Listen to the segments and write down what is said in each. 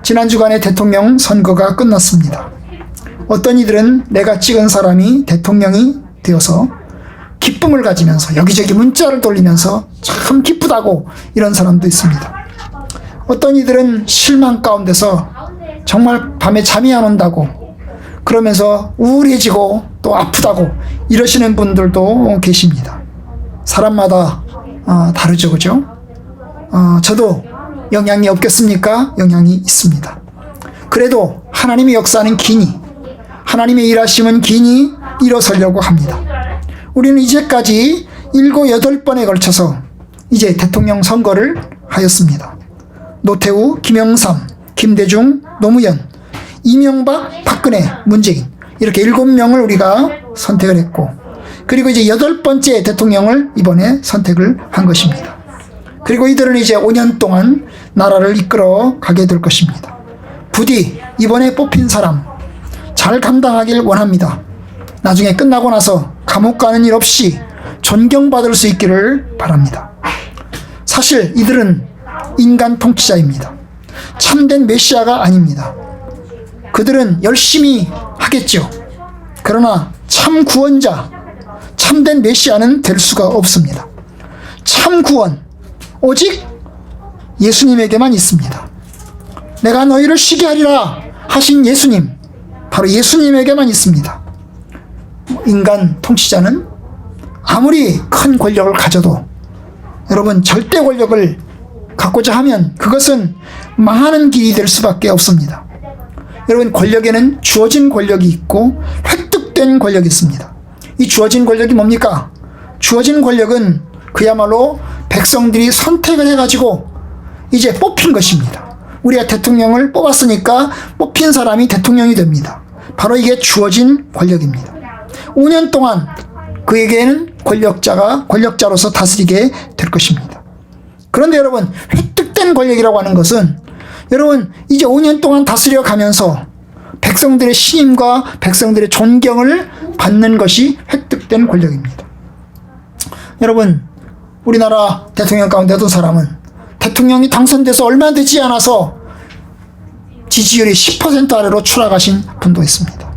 지난 주간에 대통령 선거가 끝났습니다. 어떤 이들은 내가 찍은 사람이 대통령이 되어서 기쁨을 가지면서 여기저기 문자를 돌리면서 참 기쁘다고 이런 사람도 있습니다. 어떤 이들은 실망 가운데서 정말 밤에 잠이 안 온다고 그러면서 우울해지고 또 아프다고 이러시는 분들도 계십니다. 사람마다 다르죠, 그죠? 저도 영향이 없겠습니까? 영향이 있습니다. 그래도 하나님의 역사는 기니, 하나님의 일하심은 기니 일어서려고 합니다. 우리는 이제까지 7, 8번에 걸쳐서 이제 대통령 선거를 하였습니다. 노태우, 김영삼, 김대중, 노무현, 이명박, 박근혜, 문재인 이렇게 7명을 우리가 선택을 했고, 그리고 이제 8번째 대통령을 이번에 선택을 한 것입니다. 그리고 이들은 이제 5년 동안 나라를 이끌어 가게 될 것입니다. 부디 이번에 뽑힌 사람 잘 감당하길 원합니다. 나중에 끝나고 나서 감옥 가는 일 없이 존경받을 수 있기를 바랍니다. 사실 이들은 인간 통치자입니다. 참된 메시아가 아닙니다. 그들은 열심히 하겠죠. 그러나 참 구원자, 참된 메시아는 될 수가 없습니다. 참 구원, 오직 예수님에게만 있습니다. 내가 너희를 쉬게 하리라 하신 예수님, 바로 예수님에게만 있습니다. 인간 통치자는 아무리 큰 권력을 가져도 여러분 절대 권력을 갖고자 하면 그것은 망하는 길이 될 수밖에 없습니다. 여러분, 권력에는 주어진 권력이 있고 획득된 권력이 있습니다. 이 주어진 권력이 뭡니까? 주어진 권력은 그야말로 백성들이 선택을 해가지고 이제 뽑힌 것입니다. 우리가 대통령을 뽑았으니까 뽑힌 사람이 대통령이 됩니다. 바로 이게 주어진 권력입니다. 5년 동안 그에게는 권력자로서 다스리게 될 것입니다. 그런데 여러분, 획득된 권력이라고 하는 것은 여러분 이제 5년 동안 다스려 가면서 백성들의 신임과 백성들의 존경을 받는 것이 획득된 권력입니다. 여러분, 우리나라 대통령 가운데 어떤 사람은 대통령이 당선돼서 얼마 되지 않아서 지지율이 10% 아래로 추락하신 분도 있습니다.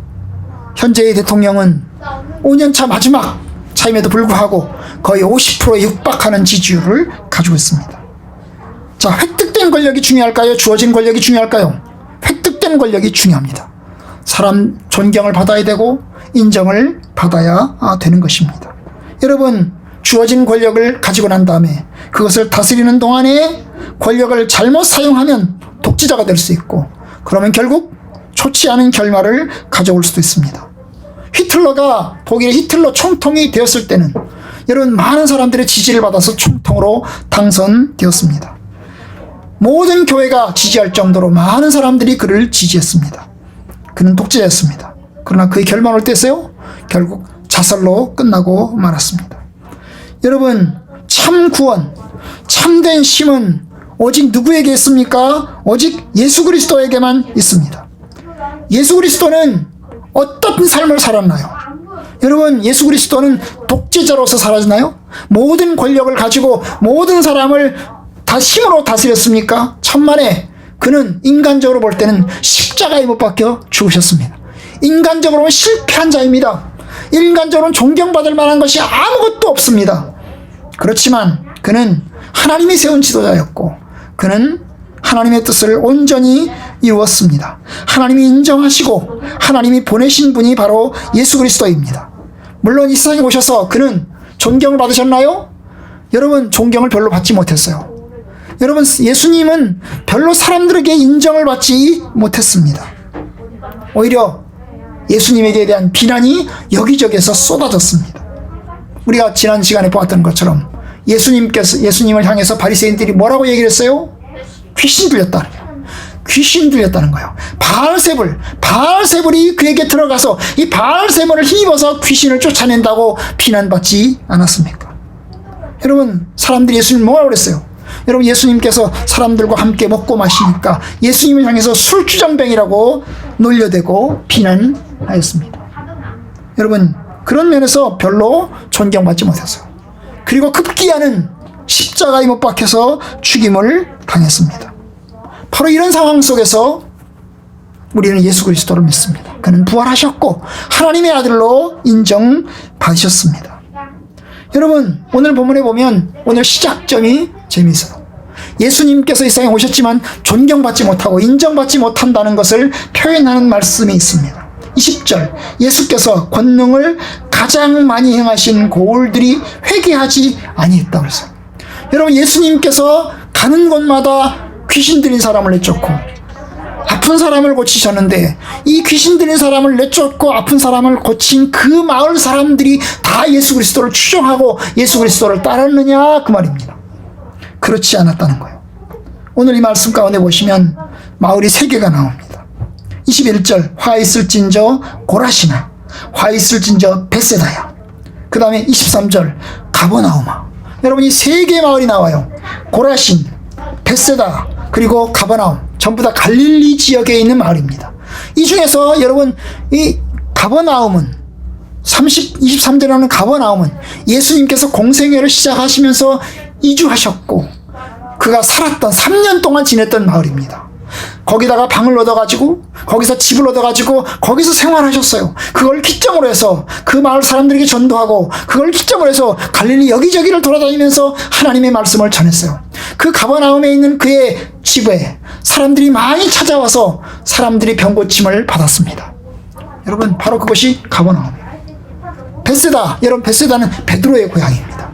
현재의 대통령은 5년차 마지막 차임에도 불구하고 거의 50%에 육박하는 지지율을 가지고 있습니다. 자, 획득된 권력이 중요할까요? 주어진 권력이 중요할까요? 획득된 권력이 중요합니다. 사람 존경을 받아야 되고 인정을 받아야 되는 것입니다. 여러분, 주어진 권력을 가지고 난 다음에 그것을 다스리는 동안에 권력을 잘못 사용하면 독재자가 될 수 있고, 그러면 결국 좋지 않은 결말을 가져올 수도 있습니다. 히틀러가 독일의 히틀러 총통이 되었을 때는 여러분 많은 사람들의 지지를 받아서 총통으로 당선되었습니다. 모든 교회가 지지할 정도로 많은 사람들이 그를 지지했습니다. 그는 독재자였습니다. 그러나 그의 결말은 어땠어요? 결국 자살로 끝나고 말았습니다. 여러분, 참 구원, 참된 힘은 오직 누구에게 있습니까? 오직 예수 그리스도에게만 있습니다. 예수 그리스도는 어떤 삶을 살았나요? 여러분, 예수 그리스도는 독재자로서 살았나요? 모든 권력을 가지고 모든 사람을 다 힘으로 다스렸습니까? 천만에 그는 인간적으로 볼 때는 십자가에 못 박혀 죽으셨습니다. 인간적으로는 실패한 자입니다. 인간적으로는 존경받을 만한 것이 아무것도 없습니다. 그렇지만 그는 하나님이 세운 지도자였고 그는 하나님의 뜻을 온전히 이루었습니다. 하나님이 인정하시고 하나님이 보내신 분이 바로 예수 그리스도입니다. 물론 이 세상에 오셔서 그는 존경을 받으셨나요? 여러분, 존경을 별로 받지 못했어요. 여러분, 예수님은 별로 사람들에게 인정을 받지 못했습니다. 오히려 예수님에게 대한 비난이 여기저기에서 쏟아졌습니다. 우리가 지난 시간에 보았던 것처럼 예수님을 향해서 바리새인들이 뭐라고 얘기를 했어요? 귀신 들렸다는 거예요. 귀신 들렸다는 거예요. 바알세불이 그에게 들어가서 이 바알세불을 힘입어서 귀신을 쫓아낸다고 비난받지 않았습니까? 여러분, 사람들이 예수님 뭐라고 그랬어요? 여러분, 예수님께서 사람들과 함께 먹고 마시니까 예수님을 향해서 술주정뱅이라고 놀려대고 비난하였습니다. 여러분, 그런 면에서 별로 존경받지 못했어요. 그리고 급기야는 십자가에 못 박혀서 죽임을 당했습니다. 바로 이런 상황 속에서 우리는 예수 그리스도를 믿습니다. 그는 부활하셨고 하나님의 아들로 인정받으셨습니다. 여러분, 오늘 본문에 보면 오늘 시작점이 재미있어요. 예수님께서 이 세상에 오셨지만 존경받지 못하고 인정받지 못한다는 것을 표현하는 말씀이 있습니다. 20절, 예수께서 권능을 가장 많이 행하신 고울들이 회개하지 아니했다고 했어요. 여러분, 예수님께서 가는 곳마다 귀신 들린 사람을 내쫓고 아픈 사람을 고치셨는데, 이 귀신 들린 사람을 내쫓고 아픈 사람을 고친 그 마을 사람들이 다 예수 그리스도를 추종하고 예수 그리스도를 따랐느냐, 그 말입니다. 그렇지 않았다는 거예요. 오늘 이 말씀 가운데 보시면 마을이 3개가 나옵니다. 21절, 화 있을진저 고라시나, 화 있을진저 베세다야. 그 다음에 23절, 가버나우마. 여러분, 이 3개의 마을이 나와요. 고라신, 베세다, 그리고 가버나움. 전부 다 갈릴리 지역에 있는 마을입니다. 이 중에서 여러분, 이 가버나움은 23절에 나오는 가버나움은 예수님께서 공생애를 시작하시면서 이주하셨고 그가 살았던 3년 동안 지냈던 마을입니다. 거기다가 방을 얻어가지고 거기서 집을 얻어가지고 거기서 생활하셨어요. 그걸 기점으로 해서 그 마을 사람들에게 전도하고 그걸 기점으로 해서 갈릴리 여기저기를 돌아다니면서 하나님의 말씀을 전했어요. 그 가버나움에 있는 그의 집에 사람들이 많이 찾아와서 사람들이 병고침을 받았습니다. 여러분, 바로 그것이 가버나움이에요. 베세다, 여러분, 베세다는 베드로의 고향입니다.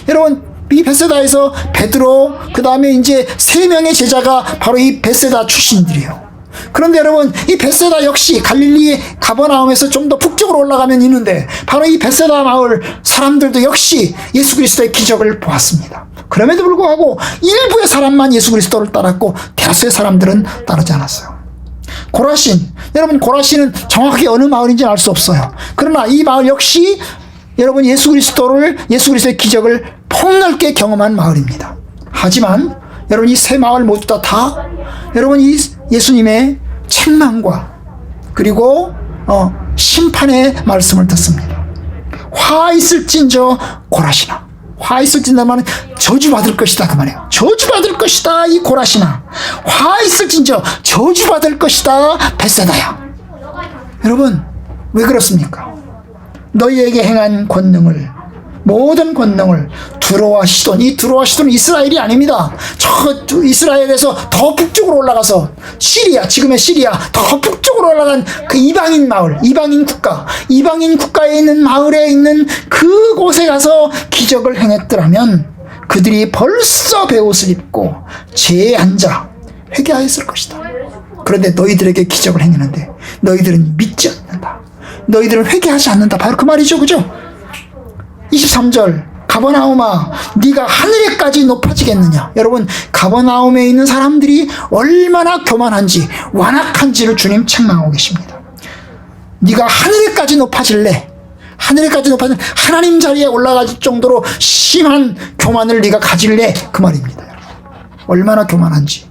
여러분, 이 베세다에서 베드로, 그 다음에 이제 3명의 제자가 바로 이 베세다 출신들이에요. 그런데 여러분, 이 베세다 역시 갈릴리의 가버나움에서 좀 더 북쪽으로 올라가면 있는데 바로 이 베세다 마을 사람들도 역시 예수 그리스도의 기적을 보았습니다. 그럼에도 불구하고 일부의 사람만 예수 그리스도를 따랐고 대다수의 사람들은 따르지 않았어요. 고라신, 여러분, 고라신은 정확히 어느 마을인지 알 수 없어요. 그러나 이 마을 역시 여러분, 예수 그리스도의 기적을 폭넓게 경험한 마을입니다. 하지만 여러분, 이 3 마을 모두 다 여러분, 이 예수님의 책망과 그리고 심판의 말씀을 듣습니다. 화 있을진저 고라시나. 화 있을진다 말은 저주받을 것이다, 그 말이에요. 저주받을 것이다, 이 고라시나. 화 있을진저 저주받을 것이다, 베세다야. 여러분, 왜 그렇습니까? 너희에게 행한 권능을, 모든 권능을 두로와 시돈, 이 두로와 시돈은 이스라엘이 아닙니다. 저 이스라엘에서 더 북쪽으로 올라가서 시리아, 지금의 시리아 더 북쪽으로 올라간 그 이방인 마을, 이방인 국가에 있는 마을에 있는 그곳에 가서 기적을 행했더라면 그들이 벌써 베옷을 입고 제에 앉아 회개하였을 것이다. 그런데 너희들에게 기적을 행했는데 너희들은 믿지 않는다. 너희들은 회개하지 않는다. 바로 그 말이죠, 그죠? 23절, 가버나움아, 네가 하늘에까지 높아지겠느냐. 여러분, 가버나움에 있는 사람들이 얼마나 교만한지 완악한지를 주님 책망하고 계십니다. 네가 하늘에까지 높아질래? 하늘에까지 높아진 하나님 자리에 올라갈 정도로 심한 교만을 네가 가질래? 그 말입니다. 얼마나 교만한지.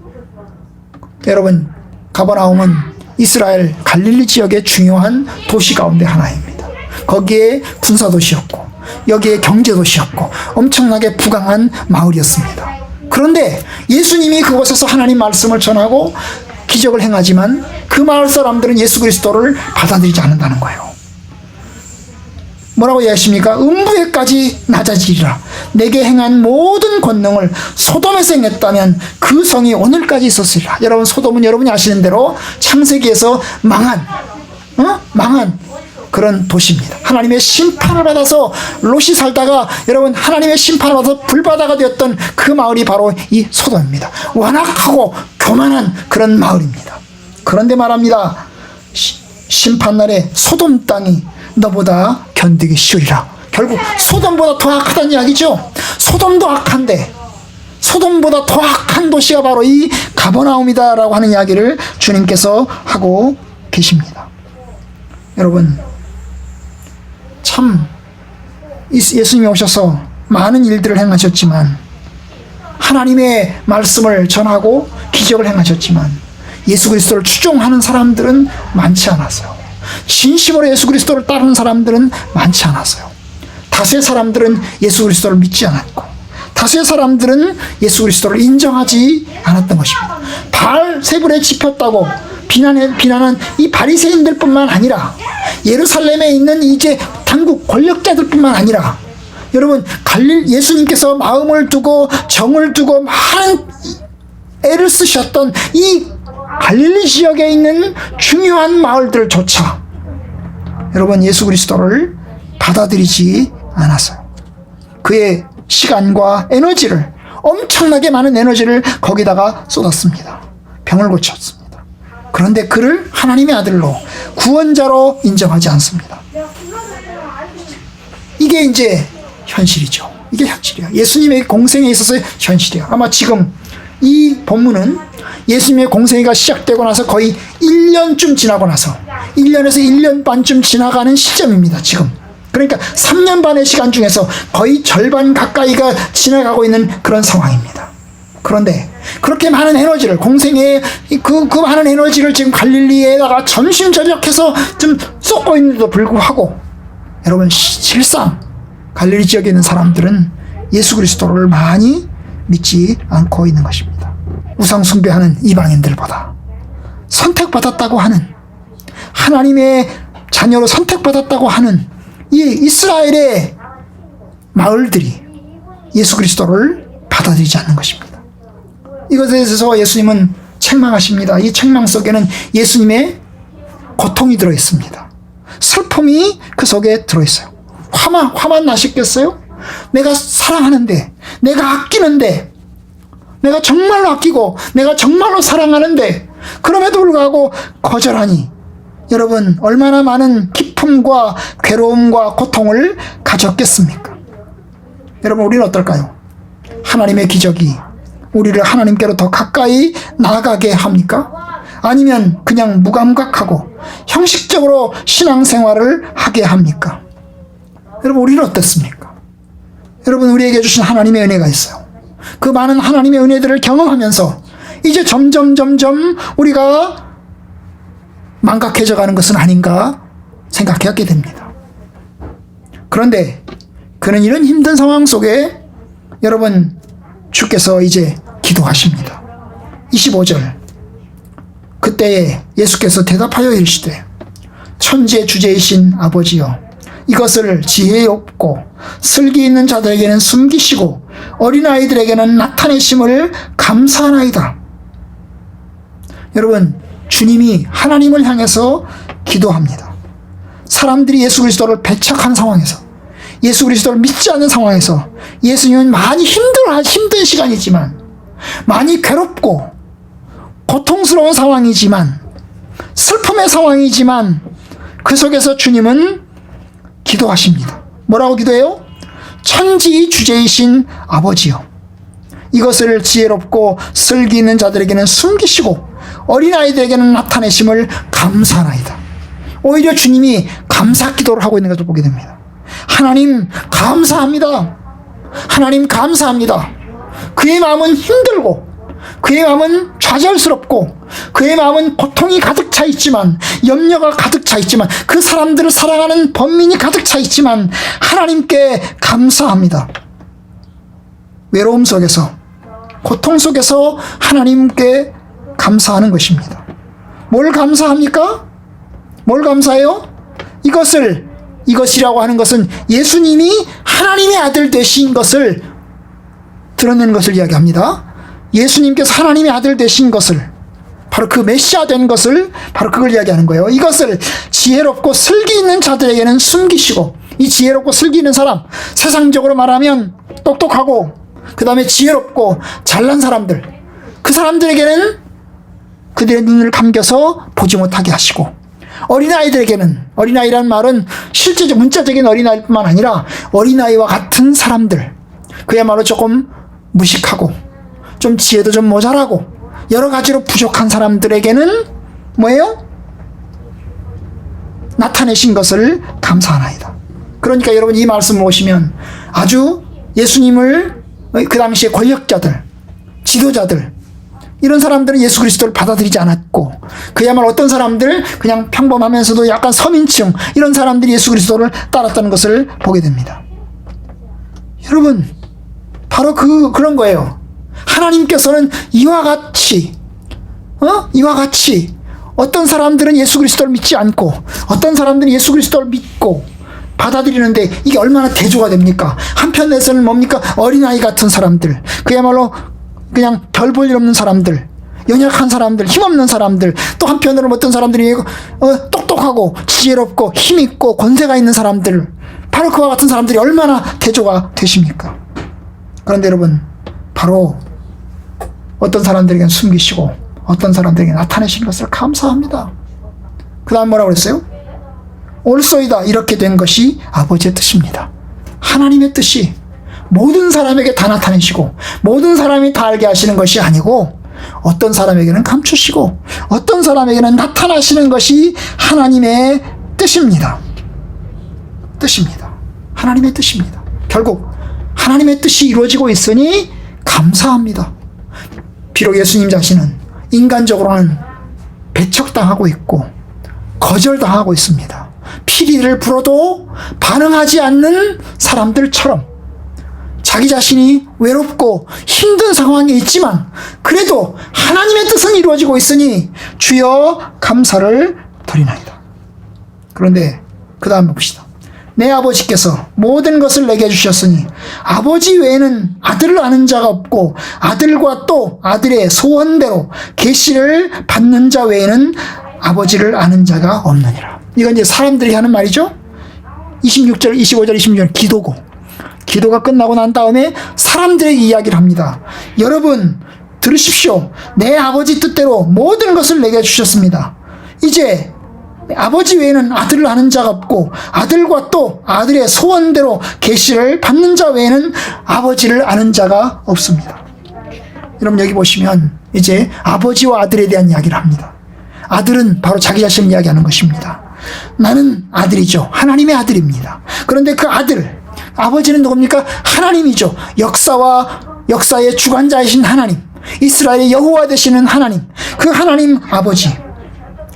여러분, 가버나움은 이스라엘 갈릴리 지역의 중요한 도시 가운데 하나입니다. 거기에 군사도시였고 여기에 경제도시였고 엄청나게 부강한 마을이었습니다. 그런데 예수님이 그곳에서 하나님 말씀을 전하고 기적을 행하지만 그 마을 사람들은 예수 그리스도를 받아들이지 않는다는 거예요. 뭐라고 이야기하십니까? 음부에까지 낮아지리라. 내게 행한 모든 권능을 소돔에서 행했다면 그 성이 오늘까지 있었으리라. 여러분, 소돔은 여러분이 아시는 대로 창세기에서 망한 그런 도시입니다. 하나님의 심판을 받아서 롯이 살다가 여러분, 하나님의 심판을 받아서 불바다가 되었던 그 마을이 바로 이 소돔입니다. 완악하고 교만한 그런 마을입니다. 그런데 말합니다. 심판날에 소돔 땅이 너보다 견디기 쉬우리라. 결국 소돔보다 더 악하다는 이야기죠. 소돔도 악한데 소돔보다 더 악한 도시가 바로 이 가버나움이다라고 하는 이야기를 주님께서 하고 계십니다. 여러분, 참 예수님이 오셔서 많은 일들을 행하셨지만, 하나님의 말씀을 전하고 기적을 행하셨지만 예수 그리스도를 추종하는 사람들은 많지 않았어요. 진심으로 예수 그리스도를 따르는 사람들은 많지 않았어요. 다수의 사람들은 예수 그리스도를 믿지 않았고 다수의 사람들은 예수 그리스도를 인정하지 않았던 것입니다. 바알세불에 집혔다고 비난한 이 바리새인들뿐만 아니라 예루살렘에 있는 이제 당국 권력자들뿐만 아니라 여러분 예수님께서 마음을 두고 정을 두고 많은 애를 쓰셨던 이 갈릴리 지역에 있는 중요한 마을들조차 여러분 예수 그리스도를 받아들이지 않았어요. 그의 시간과 에너지를 엄청나게 많은 에너지를 거기다가 쏟았습니다. 병을 고쳤습니다. 그런데 그를 하나님의 아들로 구원자로 인정하지 않습니다. 이게 이제 현실이죠. 이게 현실이야. 예수님의 공생에 있어서의 현실이야. 아마 지금 이 본문은 예수님의 공생애가 시작되고 나서 거의 1년쯤 지나고 나서 1년에서 1년 반쯤 지나가는 시점입니다. 지금. 그러니까 3년 반의 시간 중에서 거의 절반 가까이가 지나가고 있는 그런 상황입니다. 그런데 그렇게 많은 에너지를 공생애에 그 많은 에너지를 지금 갈릴리에다가 전심전력해서 좀 쏟고 있는데도 불구하고 여러분 실상 갈릴리 지역에 있는 사람들은 예수 그리스도를 많이 믿지 않고 있는 것입니다. 우상 숭배하는 이방인들보다 선택받았다고 하는 하나님의 자녀로 선택받았다고 하는 이 이스라엘의 마을들이 예수 그리스도를 받아들이지 않는 것입니다. 이것에 대해서 예수님은 책망하십니다. 이 책망 속에는 예수님의 고통이 들어있습니다. 슬픔이 그 속에 들어있어요. 화만 나시겠어요? 내가 사랑하는데, 내가 아끼는데, 내가 정말로 아끼고, 내가 정말로 사랑하는데, 그럼에도 불구하고 거절하니, 여러분, 얼마나 많은 기쁨과 괴로움과 고통을 가졌겠습니까? 여러분, 우리는 어떨까요? 하나님의 기적이 우리를 하나님께로 더 가까이 나아가게 합니까? 아니면 그냥 무감각하고 형식적으로 신앙생활을 하게 합니까? 여러분, 우리는 어떻습니까? 여러분, 우리에게 주신 하나님의 은혜가 있어요. 그 많은 하나님의 은혜들을 경험하면서 이제 점점 우리가 망각해져 가는 것은 아닌가 생각하게 됩니다. 그런데 그는 이런 힘든 상황 속에 여러분 주께서 이제 기도하십니다. 25절 그때에 예수께서 대답하여 이르시되 천지의 주제이신 아버지여 이것을 지혜 없고 슬기 있는 자들에게는 숨기시고 어린아이들에게는 나타내심을 감사하나이다. 여러분, 주님이 하나님을 향해서 기도합니다. 사람들이 예수 그리스도를 배척한 상황에서, 예수 그리스도를 믿지 않는 상황에서 예수님은 많이 힘든 시간이지만, 많이 괴롭고 고통스러운 상황이지만, 슬픔의 상황이지만 그 속에서 주님은 기도하십니다. 뭐라고 기도해요? 천지 주제이신 아버지요 이것을 지혜롭고 슬기 있는 자들에게는 숨기시고 어린아이들에게는 나타내심을 감사하나이다. 오히려 주님이 감사 기도를 하고 있는 것을 보게 됩니다. 하나님 감사합니다. 하나님 감사합니다. 그의 마음은 힘들고 그의 마음은 좌절스럽고 그의 마음은 고통이 가득 차 있지만, 염려가 가득 차 있지만, 그 사람들을 사랑하는 번민이 가득 차 있지만 하나님께 감사합니다. 외로움 속에서, 고통 속에서 하나님께 감사하는 것입니다. 뭘 감사합니까? 뭘 감사해요? 이것이라고 하는 것은 예수님이 하나님의 아들 되신 것을 드러내는 것을 이야기합니다. 예수님께서 하나님의 아들 되신 것을, 바로 그 메시아 된 것을, 바로 그걸 이야기하는 거예요. 이것을 지혜롭고 슬기 있는 자들에게는 숨기시고, 이 지혜롭고 슬기 있는 사람, 세상적으로 말하면 똑똑하고 그 다음에 지혜롭고 잘난 사람들, 그 사람들에게는 그들의 눈을 감겨서 보지 못하게 하시고, 어린아이들에게는, 어린아이라는 말은 실제적 문자적인 어린아이뿐만 아니라 어린아이와 같은 사람들, 그야말로 조금 무식하고 좀 지혜도 좀 모자라고 여러 가지로 부족한 사람들에게는 뭐예요? 나타내신 것을 감사하나이다. 그러니까 여러분, 이 말씀을 보시면 아주 예수님을, 그 당시에 권력자들, 지도자들, 이런 사람들은 예수 그리스도를 받아들이지 않았고, 그야말로 어떤 사람들, 그냥 평범하면서도 약간 서민층, 이런 사람들이 예수 그리스도를 따랐다는 것을 보게 됩니다. 여러분, 바로 그런 거예요. 하나님께서는 이와 같이 이와 같이 어떤 사람들은 예수 그리스도를 믿지 않고 어떤 사람들은 예수 그리스도를 믿고 받아들이는데 이게 얼마나 대조가 됩니까? 한편에서는 뭡니까? 어린아이 같은 사람들, 그야말로 그냥 별 볼 일 없는 사람들, 연약한 사람들, 힘없는 사람들, 또 한편으로는 어떤 사람들이 똑똑하고 지혜롭고 힘있고 권세가 있는 사람들, 바로 그와 같은 사람들이 얼마나 대조가 되십니까? 그런데 여러분, 바로 어떤 사람들에게는 숨기시고 어떤 사람들에게 나타내시는 것을 감사합니다. 그 다음 뭐라고 그랬어요? 옳소이다. 이렇게 된 것이 아버지의 뜻입니다. 하나님의 뜻이 모든 사람에게 다 나타내시고 모든 사람이 다 알게 하시는 것이 아니고 어떤 사람에게는 감추시고 어떤 사람에게는 나타나시는 것이 하나님의 뜻입니다. 뜻입니다. 하나님의 뜻입니다. 결국 하나님의 뜻이 이루어지고 있으니 감사합니다. 비록 예수님 자신은 인간적으로는 배척당하고 있고 거절당하고 있습니다. 피리를 불어도 반응하지 않는 사람들처럼 자기 자신이 외롭고 힘든 상황에 있지만 그래도 하나님의 뜻은 이루어지고 있으니 주여 감사를 드리나이다. 그런데 그 다음 봅시다. 내 아버지께서 모든 것을 내게 주셨으니 아버지 외에는 아들을 아는 자가 없고 아들과 또 아들의 소원대로 계시를 받는 자 외에는 아버지를 아는 자가 없느니라. 이건 이제 사람들이 하는 말이죠. 26절, 25절, 26절 기도고, 기도가 끝나고 난 다음에 사람들에게 이야기를 합니다. 여러분 들으십시오. 내 아버지 뜻대로 모든 것을 내게 주셨습니다. 이제 아버지 외에는 아들을 아는 자가 없고 아들과 또 아들의 소원대로 계시를 받는 자 외에는 아버지를 아는 자가 없습니다. 여러분 여기 보시면 이제 아버지와 아들에 대한 이야기를 합니다. 아들은 바로 자기 자신을 이야기하는 것입니다. 나는 아들이죠. 하나님의 아들입니다. 그런데 그 아들, 아버지는 누굽니까? 하나님이죠. 역사의 주관자이신 하나님, 이스라엘의 여호와 되시는 하나님, 그 하나님 아버지.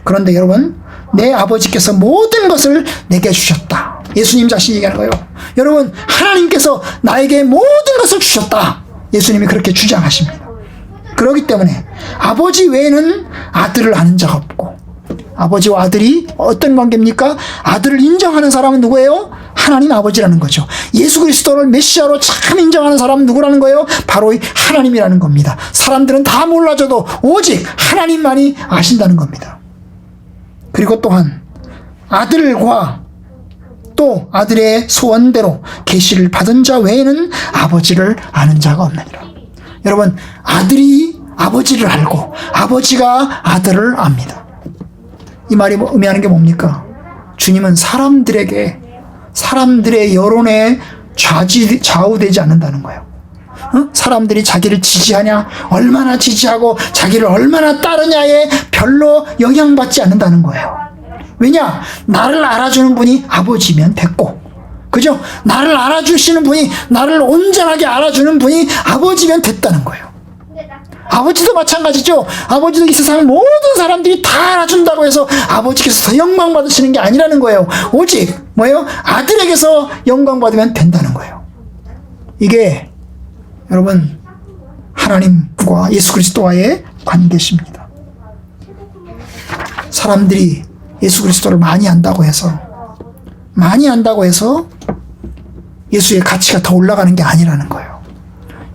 그런데 여러분, 내 아버지께서 모든 것을 내게 주셨다. 예수님 자신이 얘기하는 거예요. 여러분, 하나님께서 나에게 모든 것을 주셨다. 예수님이 그렇게 주장하십니다. 그렇기 때문에 아버지 외에는 아들을 아는 자가 없고, 아버지와 아들이 어떤 관계입니까? 아들을 인정하는 사람은 누구예요? 하나님 아버지라는 거죠. 예수 그리스도를 메시아로 참 인정하는 사람은 누구라는 거예요? 바로 하나님이라는 겁니다. 사람들은 다 몰라줘도 오직 하나님만이 아신다는 겁니다. 그리고 또한 아들과 또 아들의 소원대로 계시를 받은 자 외에는 아버지를 아는 자가 없느니라. 여러분, 아들이 아버지를 알고 아버지가 아들을 압니다. 이 말이 의미하는 게 뭡니까? 주님은 사람들의 여론에 좌우되지 않는다는 거예요. 사람들이 자기를 지지하냐, 얼마나 지지하고 자기를 얼마나 따르냐에 별로 영향받지 않는다는 거예요. 왜냐? 나를 알아주는 분이 아버지면 됐고, 그죠? 나를 알아주시는 분이, 나를 온전하게 알아주는 분이 아버지면 됐다는 거예요. 아버지도 마찬가지죠. 아버지도 이 세상 모든 사람들이 다 알아준다고 해서 아버지께서 더 영광 받으시는 게 아니라는 거예요. 오직 뭐예요? 아들에게서 영광 받으면 된다는 거예요. 이게 여러분 하나님과 예수 그리스도와의 관계십니다. 사람들이 예수 그리스도를 많이 안다고 해서 예수의 가치가 더 올라가는 게 아니라는 거예요.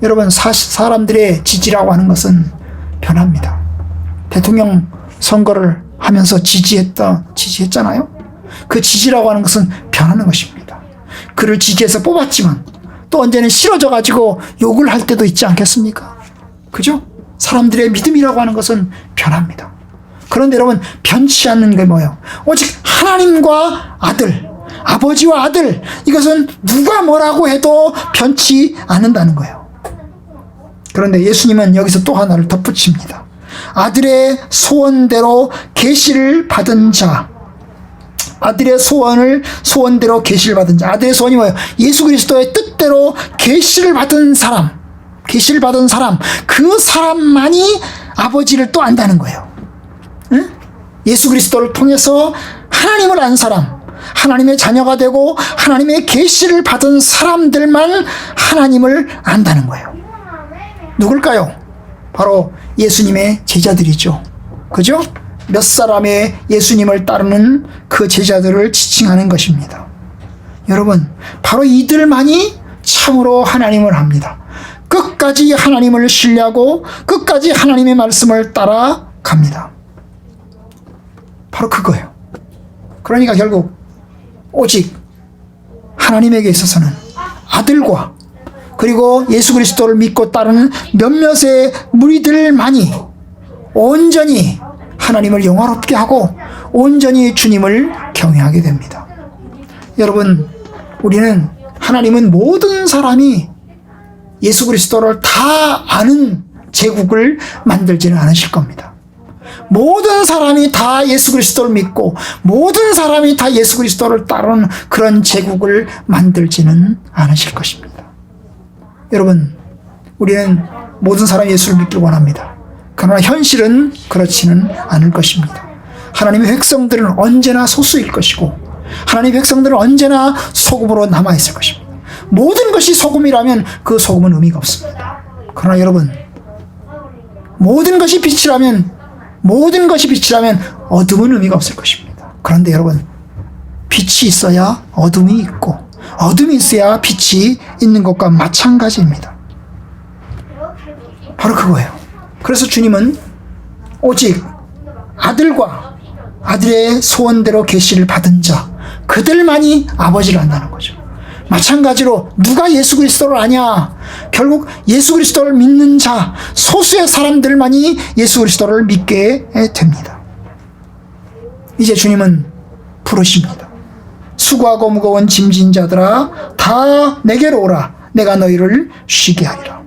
여러분, 사람들의 지지라고 하는 것은 변합니다. 대통령 선거를 하면서 지지했잖아요. 그 지지라고 하는 것은 변하는 것입니다. 그를 지지해서 뽑았지만 또 언제는 싫어져가지고 욕을 할 때도 있지 않겠습니까? 그죠? 사람들의 믿음이라고 하는 것은 변합니다. 그런데 여러분, 변치 않는 게 뭐예요? 오직 하나님과 아들, 아버지와 아들, 이것은 누가 뭐라고 해도 변치 않는다는 거예요. 그런데 예수님은 여기서 또 하나를 덧붙입니다. 아들의 소원대로 계시를 받은 자, 아들의 소원대로 계시를 받은 자. 아들의 소원이 뭐예요? 예수 그리스도의 뜻대로 계시를 받은 사람, 그 사람만이 아버지를 또 안다는 거예요. 응? 예수 그리스도를 통해서 하나님을 안 사람, 하나님의 자녀가 되고 하나님의 계시를 받은 사람들만 하나님을 안다는 거예요. 누굴까요? 바로 예수님의 제자들이죠. 그죠? 몇 사람의 예수님을 따르는 그 제자들을 지칭하는 것입니다. 여러분, 바로 이들만이 참으로 하나님을 합니다. 끝까지 하나님을 신뢰하고 끝까지 하나님의 말씀을 따라갑니다. 바로 그거예요. 그러니까 결국 오직 하나님에게 있어서는 아들과 그리고 예수 그리스도를 믿고 따르는 몇몇의 무리들만이 온전히 하나님을 영화롭게 하고 온전히 주님을 경외하게 됩니다. 여러분, 우리는 하나님은 모든 사람이 예수 그리스도를 다 아는 제국을 만들지는 않으실 겁니다. 모든 사람이 다 예수 그리스도를 믿고 모든 사람이 다 예수 그리스도를 따르는 그런 제국을 만들지는 않으실 것입니다. 여러분, 우리는 모든 사람이 예수를 믿길 원합니다. 그러나 현실은 그렇지는 않을 것입니다. 하나님의 백성들은 언제나 소수일 것이고 하나님의 백성들은 언제나 소금으로 남아있을 것입니다. 모든 것이 소금이라면 그 소금은 의미가 없습니다. 그러나 여러분, 모든 것이 빛이라면 어둠은 의미가 없을 것입니다. 그런데 여러분, 빛이 있어야 어둠이 있고 어둠이 있어야 빛이 있는 것과 마찬가지입니다. 바로 그거예요. 그래서 주님은 오직 아들과 아들의 소원대로 계시를 받은 자, 그들만이 아버지를 안다는 거죠. 마찬가지로 누가 예수 그리스도를 아냐? 결국 예수 그리스도를 믿는 자, 소수의 사람들만이 예수 그리스도를 믿게 됩니다. 이제 주님은 부르십니다. 수고하고 무거운 짐진 자들아 다 내게로 오라. 내가 너희를 쉬게 하리라.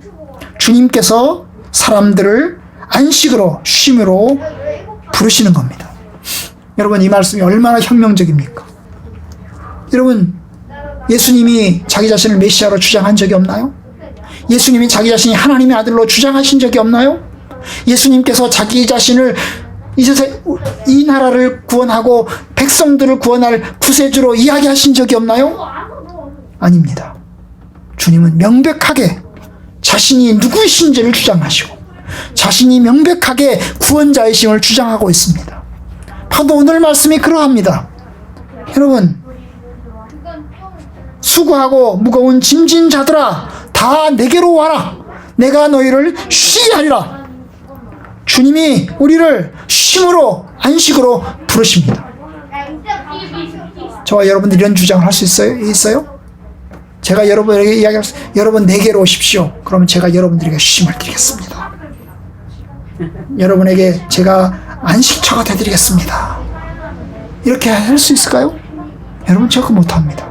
주님께서 사람들을 안식으로 쉼으로 부르시는 겁니다. 여러분, 이 말씀이 얼마나 혁명적입니까? 여러분, 예수님이 자기 자신을 메시아로 주장한 적이 없나요? 예수님이 자기 자신이 하나님의 아들로 주장하신 적이 없나요? 예수님께서 자기 자신을 이 나라를 구원하고 백성들을 구원할 구세주로 이야기하신 적이 없나요? 아닙니다. 주님은 명백하게 자신이 누구이신지를 주장하시고 자신이 명백하게 구원자이심을 주장하고 있습니다. 바로 오늘 말씀이 그러합니다. 여러분, 수고하고 무거운 짐진 자들아 다 내게로 와라. 내가 너희를 쉬게 하리라. 주님이 우리를 쉼으로 안식으로 부르십니다. 저와 여러분들이 이런 주장을 할 수 있어요? 제가 여러분에게 이야기할 수, 여러분 내게로 오십시오. 그러면 제가 여러분들에게 쉼을 드리겠습니다. 여러분에게 제가 안식처가 되드리겠습니다. 이렇게 할 수 있을까요? 여러분, 제가 그거 못합니다.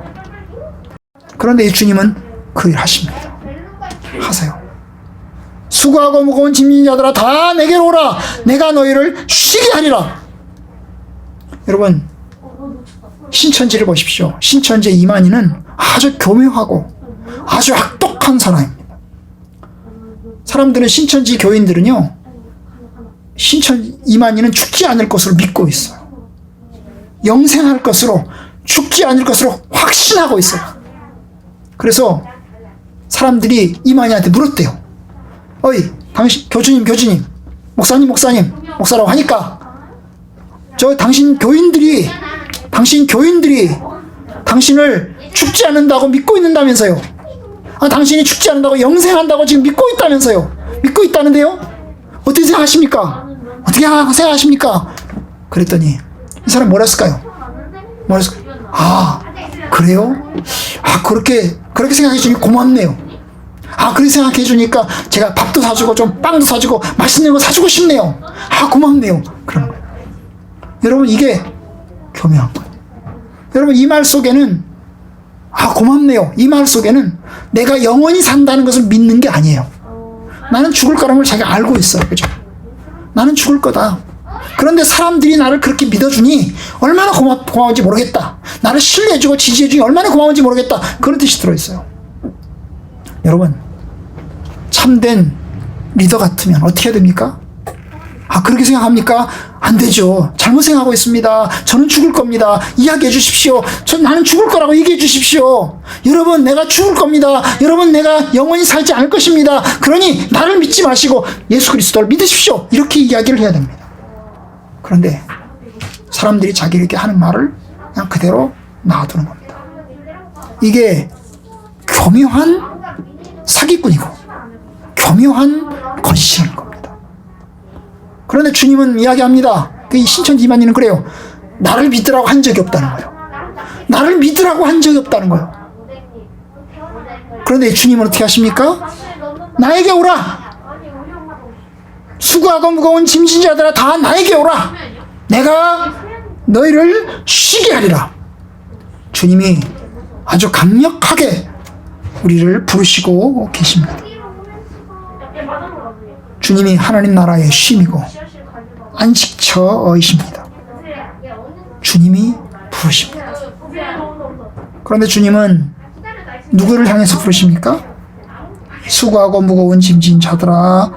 그런데 이 주님은 그 일 하십니다. 하세요. 수고하고 무거운 짐진 자들아 다 내게로 오라. 내가 너희를 쉬게 하리라. 여러분, 신천지를 보십시오. 신천지 이만희는 아주 교묘하고 아주 악독한 사람입니다. 사람들은 신천지 교인들은요, 이만희는 죽지 않을 것으로 믿고 있어요. 영생할 것으로, 죽지 않을 것으로 확신하고 있어요. 그래서 사람들이 이만희한테 물었대요. 어이, 당신 교주님, 목사라고 하니까 당신 교인들이 당신을 죽지 않는다고 믿고 있는다면서요. 당신이 죽지 않는다고 영생한다고 지금 믿고 있다면서요. 믿고 있다는데요. 어떻게 생각하십니까? 그랬더니 이 사람 뭐라 했을까요? 그래요? 그렇게 생각해 주니 고맙네요. 그렇게 생각해 주니까 제가 밥도 사주고 좀 빵도 사주고 맛있는 거 사주고 싶네요. 고맙네요. 그런 거예요. 여러분, 이게 교묘한 거예요. 여러분, 이 말 속에는 고맙네요. 이 말 속에는 내가 영원히 산다는 것을 믿는 게 아니에요. 나는 죽을 거라는 걸 자기가 알고 있어요. 그죠? 나는 죽을 거다. 그런데 사람들이 나를 그렇게 믿어주니 얼마나 고마운지 모르겠다. 나를 신뢰해주고 지지해주니 얼마나 고마운지 모르겠다. 그런 뜻이 들어있어요. 여러분, 참된 리더 같으면 어떻게 해야 됩니까? 그렇게 생각합니까? 안 되죠. 잘못 생각하고 있습니다. 저는 죽을 겁니다. 이야기해 주십시오. 나는 죽을 거라고 얘기해 주십시오. 여러분, 내가 죽을 겁니다. 여러분, 내가 영원히 살지 않을 것입니다. 그러니 나를 믿지 마시고 예수 그리스도를 믿으십시오. 이렇게 이야기를 해야 됩니다. 그런데 사람들이 자기에게 하는 말을 그냥 그대로 놔두는 겁니다. 이게 교묘한 사기꾼이고 교묘한 거짓인 겁니다. 그런데 주님은 이야기합니다. 이 신천지 이만희는 그래요. 나를 믿으라고 한 적이 없다는 거예요. 나를 믿으라고 한 적이 없다는 거예요. 그런데 주님은 어떻게 하십니까? 나에게 오라. 수고하고 무거운 짐진 자들아 다 나에게 오라. 내가 너희를 쉬게 하리라. 주님이 아주 강력하게 우리를 부르시고 계십니다. 주님이 하나님 나라의 쉼이고 안식처이십니다. 주님이 부르십니다. 그런데 주님은 누구를 향해서 부르십니까? 수고하고 무거운 짐진 자들아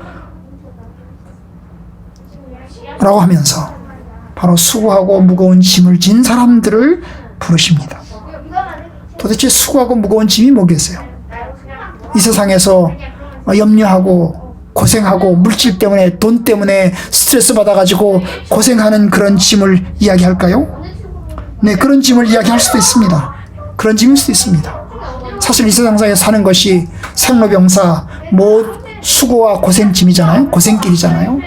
라고 하면서 바로 수고하고 무거운 짐을 진 사람들을 부르십니다. 도대체 수고하고 무거운 짐이 뭐겠어요? 이 세상에서 염려하고 고생하고 물질 때문에 돈 때문에 스트레스 받아가지고 고생하는 그런 짐을 이야기할까요? 네, 그런 짐을 이야기할 수도 있습니다. 그런 짐일 수도 있습니다. 사실 이 세상에 사는 것이 생로병사, 수고와 고생 짐이잖아요. 고생길이잖아요.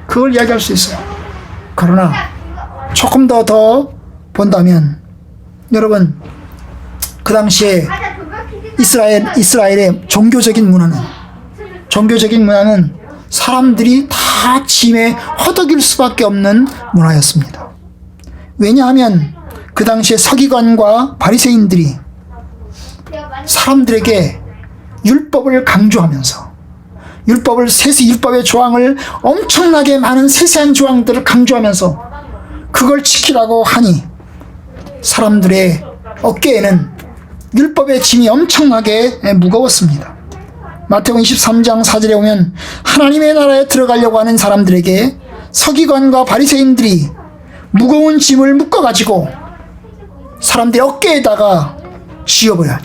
그걸 이야기할 수 있어요. 그러나 조금 더 본다면 여러분 그 당시에 이스라엘의 종교적인 문화는 사람들이 다 짐에 허덕일 수밖에 없는 문화였습니다. 왜냐하면 그 당시에 서기관과 바리새인들이 사람들에게 율법을 강조하면서 율법의 조항을 엄청나게 많은 세세한 조항들을 강조하면서 그걸 지키라고 하니 사람들의 어깨에는 율법의 짐이 엄청나게 무거웠습니다. 마태복음 23장 4절에 보면 하나님의 나라에 들어가려고 하는 사람들에게 서기관과 바리새인들이 무거운 짐을 묶어가지고 사람들의 어깨에다가 지워요.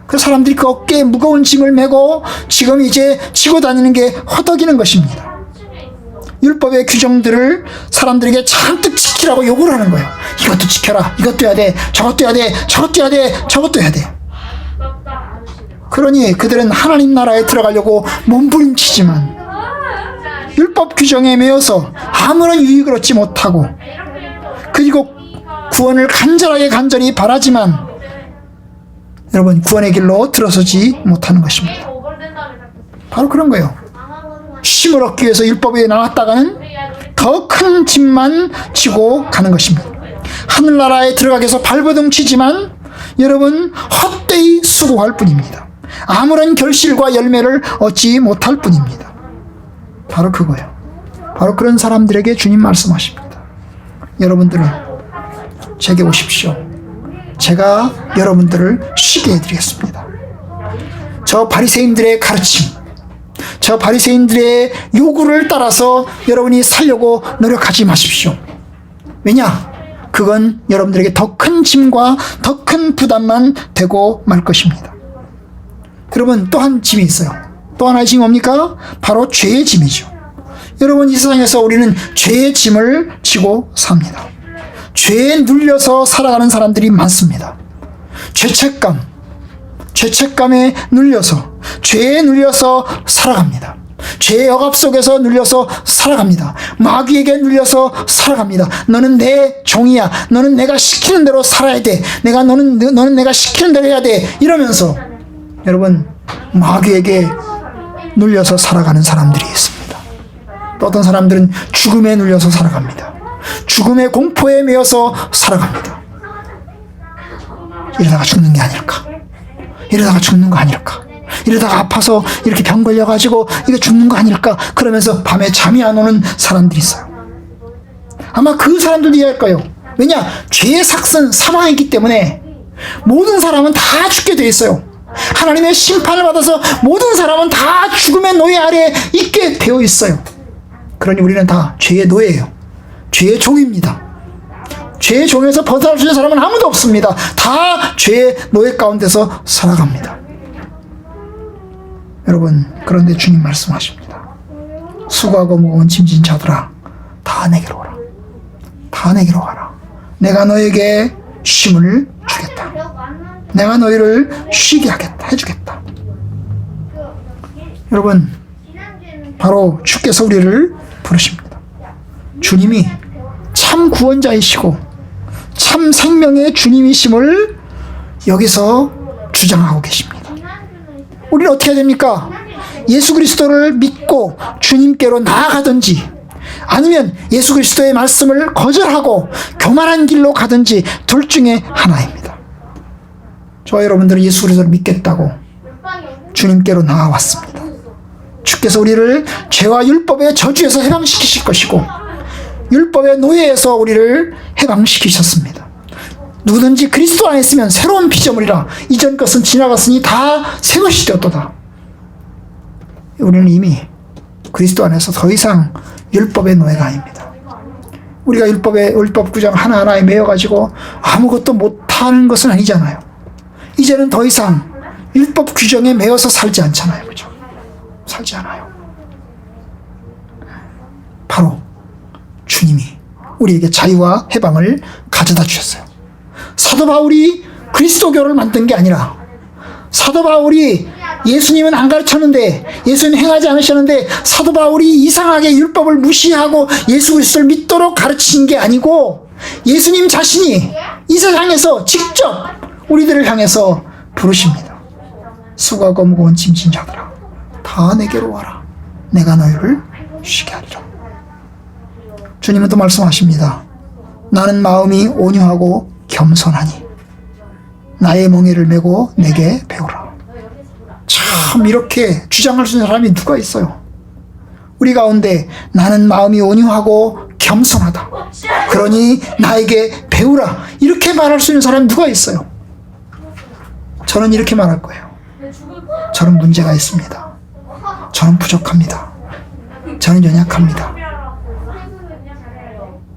그 사람들이 그 어깨에 무거운 짐을 메고 지금 이제 지고 다니는 게 허덕이는 것입니다. 율법의 규정들을 사람들에게 잔뜩 지키라고 요구를 하는 거예요. 이것도 지켜라. 이것도 해야 돼. 저것도 해야 돼. 저것도 해야 돼. 저것도 해야 돼. 그러니 그들은 하나님 나라에 들어가려고 몸부림치지만 율법 규정에 매여서 아무런 유익을 얻지 못하고 그리고 구원을 간절히 바라지만 여러분 구원의 길로 들어서지 못하는 것입니다. 바로 그런 거예요. 쉼을 얻기 위해서 율법에 나왔다가는 더 큰 짐만 지고 가는 것입니다. 하늘나라에 들어가기 위해서 발버둥 치지만 여러분 헛되이 수고할 뿐입니다. 아무런 결실과 열매를 얻지 못할 뿐입니다. 바로 그거예요. 바로 그런 사람들에게 주님 말씀하십니다. 여러분들은 제게 오십시오. 제가 여러분들을 쉬게 해드리겠습니다. 저 바리새인들의 가르침, 저 바리새인들의 요구를 따라서 여러분이 살려고 노력하지 마십시오. 왜냐? 그건 여러분들에게 더 큰 짐과 더 큰 부담만 되고 말 것입니다. 여러분 또 한 짐이 있어요. 또 하나의 짐이 뭡니까? 바로 죄의 짐이죠. 여러분 이 세상에서 우리는 죄의 짐을 지고 삽니다. 죄에 눌려서 살아가는 사람들이 많습니다. 죄책감에 눌려서 죄에 눌려서 살아갑니다. 죄의 억압 속에서 눌려서 살아갑니다. 마귀에게 눌려서 살아갑니다. 너는 내 종이야. 너는 내가 시키는 대로 살아야 돼. 너는 내가 시키는 대로 해야 돼. 이러면서 여러분 마귀에게 눌려서 살아가는 사람들이 있습니다. 또 어떤 사람들은 죽음에 눌려서 살아갑니다. 죽음의 공포에 매여서 살아갑니다. 이러다가 죽는 게 아닐까? 이러다가 죽는 거 아닐까? 이러다가 아파서 이렇게 병 걸려가지고 이거 죽는 거 아닐까? 그러면서 밤에 잠이 안 오는 사람들이 있어요. 아마 그 사람들도 이해할 거예요. 왜냐? 죄의 삭은 사망이기 때문에 모든 사람은 다 죽게 돼 있어요. 하나님의 심판을 받아서 모든 사람은 다 죽음의 노예 아래에 있게 되어 있어요. 그러니 우리는 다 죄의 노예예요. 죄의 종입니다. 죄의 종에서 벗어날 수 있는 사람은 아무도 없습니다. 다 죄의 노예 가운데서 살아갑니다. 여러분, 그런데 주님 말씀하십니다. 수고하고 무거운 짐진 자들아, 다 내게로 오라. 다 내게로 와라. 내가 너에게 쉼을 주겠다. 내가 너희를 쉬게 하겠다. 해주겠다. 여러분, 바로 주께서 우리를 부르십니다. 주님이 참 구원자이시고 참 생명의 주님이심을 여기서 주장하고 계십니다. 우리는 어떻게 해야 됩니까? 예수 그리스도를 믿고 주님께로 나아가든지 아니면 예수 그리스도의 말씀을 거절하고 교만한 길로 가든지 둘 중에 하나입니다. 저와 여러분들은 예수 그리스도를 믿겠다고 주님께로 나아왔습니다. 주께서 우리를 죄와 율법의 저주에서 해방시키실 것이고 율법의 노예에서 우리를 해방시키셨습니다. 누구든지 그리스도 안에 있으면 새로운 피조물이라 이전 것은 지나갔으니 다 새 것이 되었도다. 우리는 이미 그리스도 안에서 더 이상 율법의 노예가 아닙니다. 우리가 율법 구정 하나하나에 매여가지고 아무것도 못하는 것은 아니잖아요. 이제는 더 이상 율법 규정에 매여서 살지 않잖아요. 그죠? 살지 않아요. 바로 주님이 우리에게 자유와 해방을 가져다 주셨어요. 사도 바울이 그리스도교를 만든 게 아니라 사도 바울이 예수님은 안 가르쳤는데 예수님 행하지 않으셨는데 사도 바울이 이상하게 율법을 무시하고 예수 그리스도를 믿도록 가르친 게 아니고 예수님 자신이 이 세상에서 직접 우리들을 향해서 부르십니다. 수고하고 무거운 짐진 자들아 다 내게로 와라. 내가 너희를 쉬게 하리라. 주님은 또 말씀하십니다. 나는 마음이 온유하고 겸손하니 나의 멍에를 메고 내게 배우라. 참 이렇게 주장할 수 있는 사람이 누가 있어요? 우리 가운데 나는 마음이 온유하고 겸손하다. 그러니 나에게 배우라. 이렇게 말할 수 있는 사람이 누가 있어요? 저는 이렇게 말할 거예요. 저는 문제가 있습니다. 저는 부족합니다. 저는 연약합니다.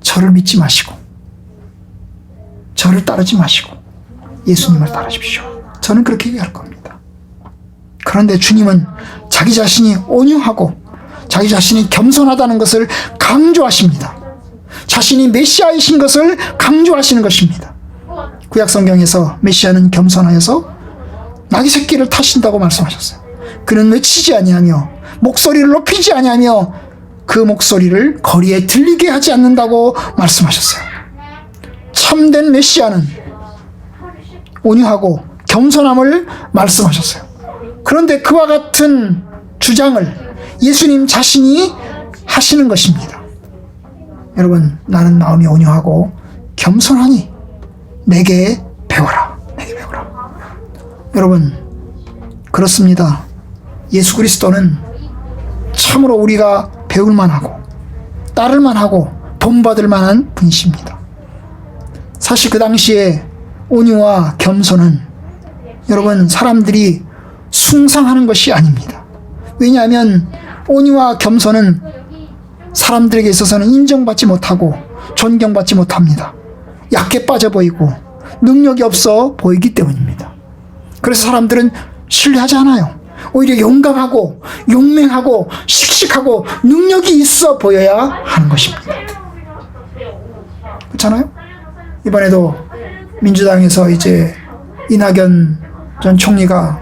저를 믿지 마시고 저를 따르지 마시고 예수님을 따르십시오. 저는 그렇게 얘기할 겁니다. 그런데 주님은 자기 자신이 온유하고 자기 자신이 겸손하다는 것을 강조하십니다. 자신이 메시아이신 것을 강조하시는 것입니다. 구약 성경에서 메시아는 겸손하여서 나귀 새끼를 타신다고 말씀하셨어요. 그는 외치지 아니하며 목소리를 높이지 아니하며 그 목소리를 거리에 들리게 하지 않는다고 말씀하셨어요. 참된 메시아는 온유하고 겸손함을 말씀하셨어요. 그런데 그와 같은 주장을 예수님 자신이 하시는 것입니다. 여러분, 나는 마음이 온유하고 겸손하니 내게 배워라. 내게 배워라. 여러분, 그렇습니다. 예수 그리스도는 참으로 우리가 배울 만하고 따를 만하고 본받을 만한 분이십니다. 사실 그 당시에 온유와 겸손은 여러분 사람들이 숭상하는 것이 아닙니다. 왜냐하면 온유와 겸손은 사람들에게 있어서는 인정받지 못하고 존경받지 못합니다. 약해 빠져 보이고 능력이 없어 보이기 때문입니다. 그래서 사람들은 신뢰하지 않아요. 오히려 용감하고 용맹하고 씩씩하고 능력이 있어 보여야 하는 것입니다. 그렇잖아요? 이번에도 민주당에서 이제 이낙연 전 총리가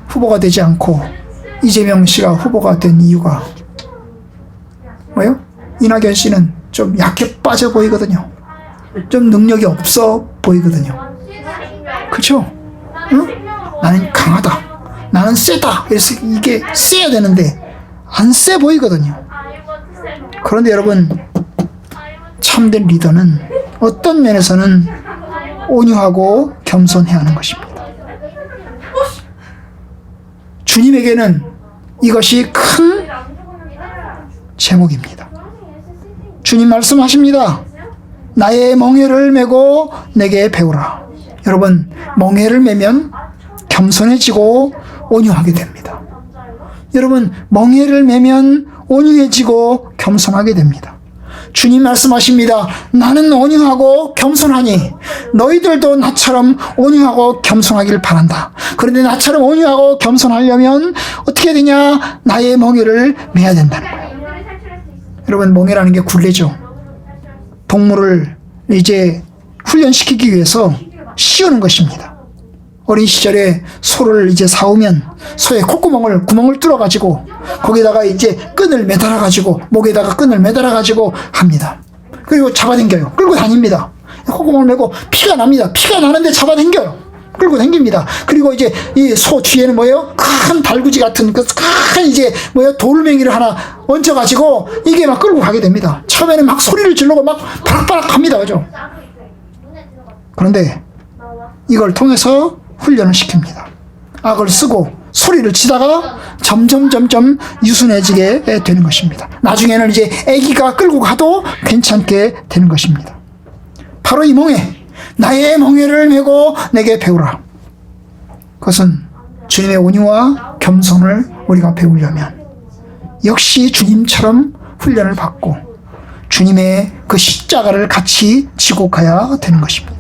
후보가 되지 않고 이재명 씨가 후보가 된 이유가 뭐예요? 이낙연 씨는 좀 약해 빠져 보이거든요. 좀 능력이 없어 보이거든요. 그렇죠? 응? 나는 강하다. 나는 세다. 그래서 이게 세야 되는데 안 세 보이거든요. 그런데 여러분, 참된 리더는 어떤 면에서는 온유하고 겸손해야 하는 것입니다. 주님에게는 이것이 큰 제목입니다. 주님 말씀하십니다. 나의 멍에를 메고 내게 배우라. 여러분, 멍에를 메면 겸손해지고 온유하게 됩니다. 여러분, 멍에를 메면 온유해지고 겸손하게 됩니다. 주님 말씀하십니다. 나는 온유하고 겸손하니 너희들도 나처럼 온유하고 겸손하길 바란다. 그런데 나처럼 온유하고 겸손하려면 어떻게 되냐? 나의 멍에를 메야 된다는 거예요. 여러분, 멍에라는 게 굴레죠. 동물을 이제 훈련시키기 위해서 씌우는 것입니다. 어린 시절에 소를 이제 사오면 소의 구멍을 뚫어가지고 거기다가 이제 끈을 매달아가지고 목에다가 끈을 매달아가지고 합니다. 그리고 잡아당겨요. 끌고 다닙니다. 콧구멍을 메고 피가 납니다. 피가 나는데 잡아당겨요. 끌고 다닙니다. 그리고 이제 이 소 뒤에는 뭐예요? 큰 달구지 같은 큰 이제 뭐예요? 돌멩이를 하나 얹어가지고 이게 막 끌고 가게 됩니다. 처음에는 막 소리를 지르고 막 바락바락 합니다. 그죠? 그런데 이걸 통해서 훈련을 시킵니다. 악을 쓰고 소리를 치다가 점점 유순해지게 되는 것입니다. 나중에는 이제 아기가 끌고 가도 괜찮게 되는 것입니다. 바로 이 멍에, 나의 멍에를 메고 내게 배우라. 그것은 주님의 온유와 겸손을 우리가 배우려면 역시 주님처럼 훈련을 받고 주님의 그 십자가를 같이 지고 가야 되는 것입니다.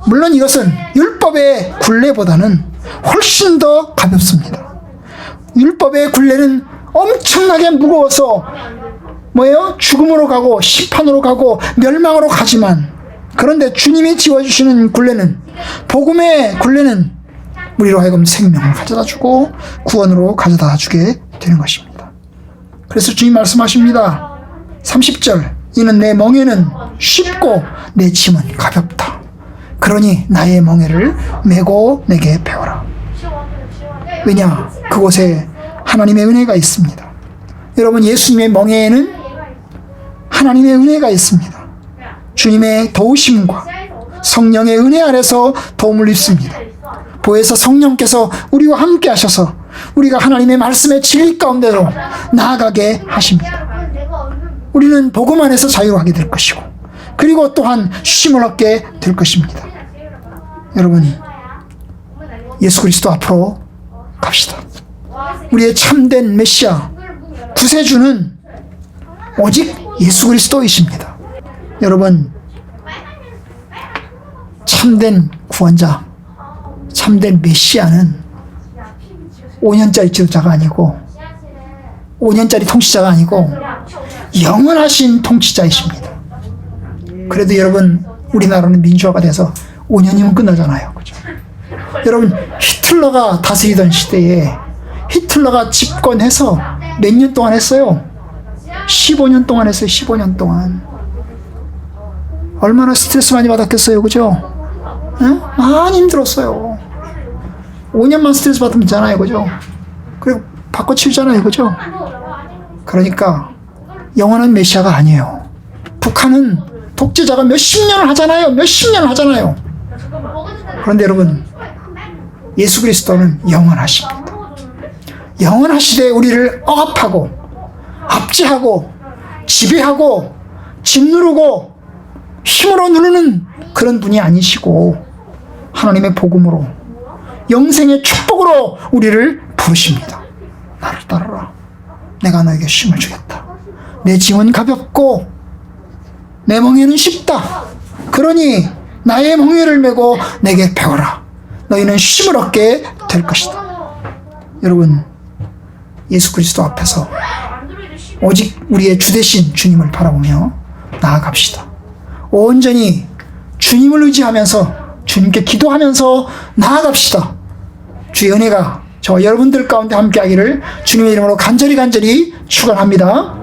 물론 이것은 율법의 굴레보다는 훨씬 더 가볍습니다. 율법의 굴레는 엄청나게 무거워서 뭐예요? 죽음으로 가고 심판으로 가고 멸망으로 가지만, 그런데 주님이 지워주시는 굴레는, 복음의 굴레는 우리로 하여금 생명을 가져다 주고 구원으로 가져다 주게 되는 것입니다. 그래서 주님 말씀하십니다. 30절, 이는 내 멍에는 쉽고 내 짐은 가볍다. 그러니 나의 멍에를 메고 내게 배워라. 왜냐? 그곳에 하나님의 은혜가 있습니다. 여러분, 예수님의 멍에에는 하나님의 은혜가 있습니다. 주님의 도우심과 성령의 은혜 아래서 도움을 입습니다. 보혜사 성령께서 우리와 함께 하셔서 우리가 하나님의 말씀의 진리 가운데로 나아가게 하십니다. 우리는 복음 안에서 자유하게 될 것이고, 그리고 또한 쉼을 얻게 될 것입니다. 여러분, 예수 그리스도 앞으로 갑시다. 우리의 참된 메시아, 구세주는 오직 예수 그리스도이십니다. 여러분, 참된 구원자, 참된 메시아는 5년짜리 지도자가 아니고 5년짜리 통치자가 아니고 영원하신 통치자이십니다. 그래도 여러분, 우리나라는 민주화가 돼서 5년이면 끝나잖아요. 그죠? 여러분, 히틀러가 다스리던 시대에 히틀러가 집권해서 몇 년 동안 했어요? 15년 동안 했어요. 15년 동안. 얼마나 스트레스 많이 받았겠어요. 그죠? 응? 많이 힘들었어요. 5년만 스트레스 받으면 되잖아요. 그죠? 그리고 바꿔치우잖아요. 그죠? 그러니까 영원한 메시아가 아니에요. 북한은 독재자가 몇십 년을 하잖아요. 몇십 년을 하잖아요. 그런데 여러분, 예수 그리스도는 영원하십니다. 영원하시되 우리를 억압하고 압제하고 지배하고 짓누르고 힘으로 누르는 그런 분이 아니시고, 하나님의 복음으로 영생의 축복으로 우리를 부르십니다. 나를 따르라. 내가 너에게 쉼을 주겠다. 내 짐은 가볍고 내 멍에는 쉽다. 그러니 나의 멍에를 메고 내게 배워라. 너희는 쉼을 얻게 될 것이다. 여러분, 예수 그리스도 앞에서 오직 우리의 주 되신 주님을 바라보며 나아갑시다. 온전히 주님을 의지하면서 주님께 기도하면서 나아갑시다. 주의 은혜가 저와 여러분들 가운데 함께하기를 주님의 이름으로 간절히 축원합니다.